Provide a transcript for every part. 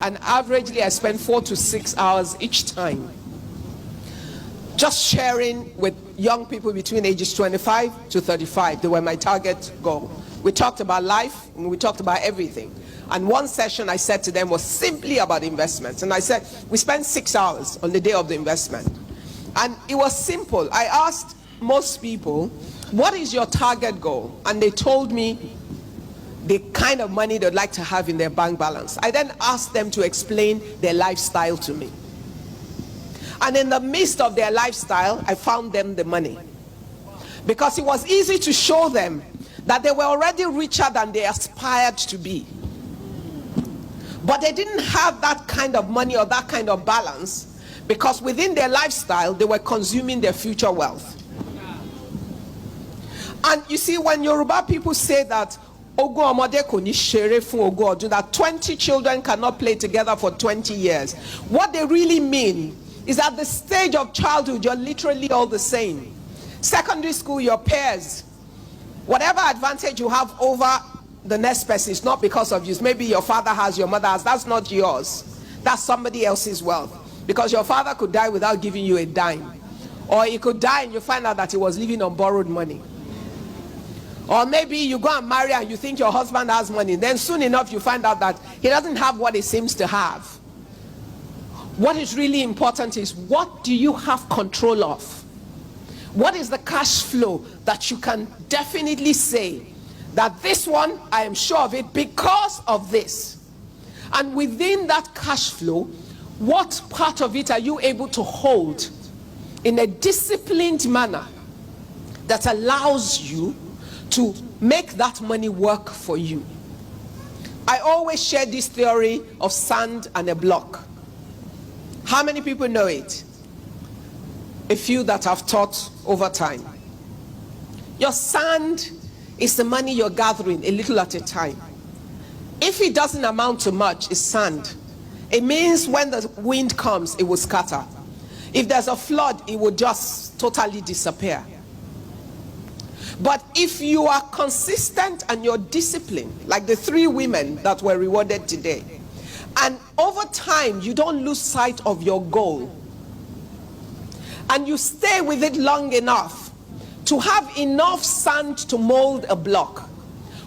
And averagely, I spend 4 to 6 hours each time just sharing with young people between ages 25 to 35. They were my target goal. We talked about life and we talked about everything. And one session I said to them was simply about investments. And I said, we spent 6 hours on the day of the investment. And it was simple. I asked most people, what is your target goal? And they told me the kind of money they'd like to have in their bank balance. I then asked them to explain their lifestyle to me. And in the midst of their lifestyle, I found them the money. Because it was easy to show them that they were already richer than they aspired to be. But they didn't have that kind of money or that kind of balance, because within their lifestyle, they were consuming their future wealth. And you see, when Yoruba people say that that 20 children cannot play together for 20 years, what they really mean is at the stage of childhood, you're literally all the same. Secondary school, your peers, whatever advantage you have over the next person is not because of you. Maybe your father has, your mother has, that's not yours. That's somebody else's wealth. Because your father could die without giving you a dime. Or he could die and you find out that he was living on borrowed money. Or maybe you go and marry and you think your husband has money. Then soon enough you find out that he doesn't have what he seems to have. What is really important is, what do you have control of? What is the cash flow that you can definitely say that this one, I am sure of it because of this? And within that cash flow, what part of it are you able to hold in a disciplined manner that allows you to make that money work for you? I always share this theory of sand and a block. How many people know it? A few that I've taught over time. Your sand is the money you're gathering a little at a time. If it doesn't amount to much, it's sand. It means when the wind comes, it will scatter. If there's a flood, it will just totally disappear. But if you are consistent and you're disciplined, like the 3 women that were rewarded today, and over time you don't lose sight of your goal, and you stay with it long enough to have enough sand to mold a block,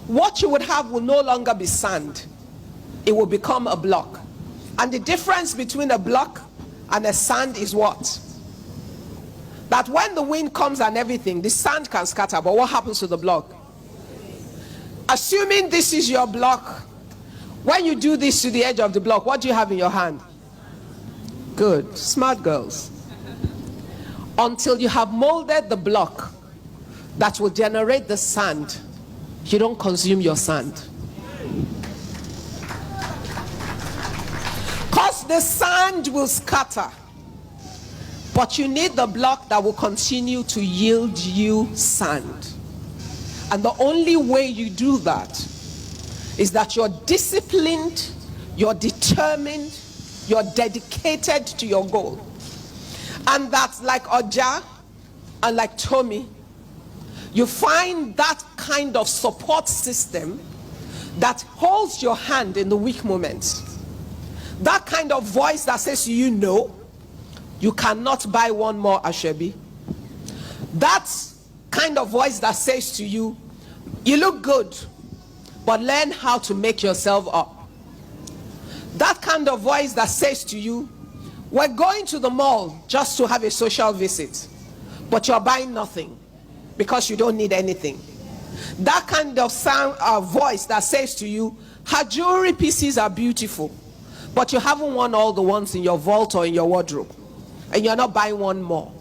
what you would have will no longer be sand. It will become a block. And the difference between a block and a sand is what? That when the wind comes and everything, the sand can scatter, but what happens to the block? Assuming this is your block, when you do this to the edge of the block, what do you have in your hand? Good, smart girls. Until you have molded the block that will generate the sand, you don't consume your sand. Because the sand will scatter. But you need the block that will continue to yield you sand. And the only way you do that is that you're disciplined, you're determined, you're dedicated to your goal. And that's like Oja and like Tommy, you find that kind of support system that holds your hand in the weak moments. That kind of voice that says to you, no, you cannot buy one more Ashebi. That kind of voice that says to you, you look good, but learn how to make yourself up. That kind of voice that says to you, we're going to the mall just to have a social visit, but you're buying nothing because you don't need anything. That kind of voice that says to you, her jewelry pieces are beautiful, but you haven't worn all the ones in your vault or in your wardrobe, and you're not buying one more.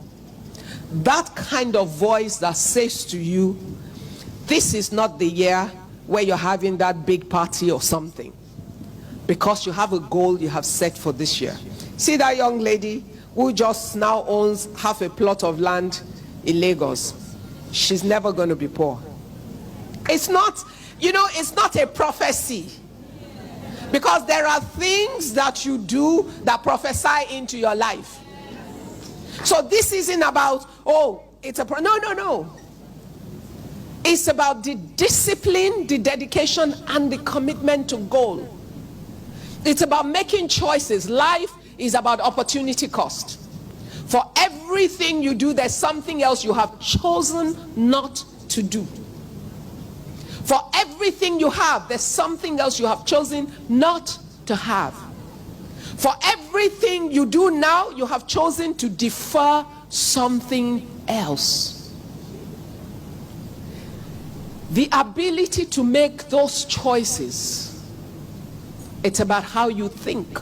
That kind of voice that says to you, this is not the year where you're having that big party or something, because you have a goal you have set for this year. See that young lady who just now owns half a plot of land in Lagos? She's never going to be poor. It's not, it's not a prophecy. Because there are things that you do that prophesy into your life. So this isn't about, no. It's about the discipline, the dedication, and the commitment to goal. It's about making choices. Life is about opportunity cost. For everything you do, there's something else you have chosen not to do. For everything you have, there's something else you have chosen not to have. For everything you do now, you have chosen to defer something else. The ability to make those choices, it's about how you think.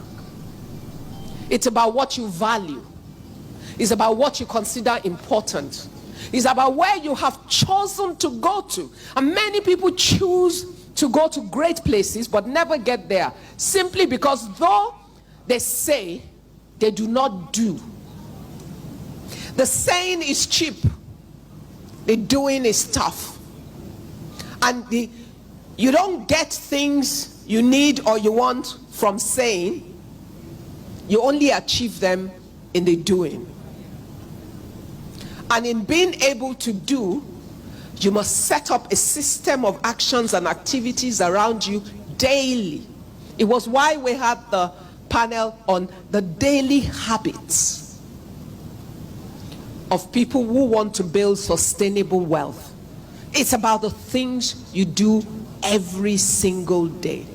It's about what you value. It's about what you consider important. It's about where you have chosen to go to. And many people choose to go to great places but never get there, simply because though they say, they do not do. The saying is cheap, the doing is tough. And you don't get things you need or you want from saying, you only achieve them in the doing. And in being able to do, you must set up a system of actions and activities around you daily. It was why we had the panel on the daily habits of people who want to build sustainable wealth. It's about the things you do every single day.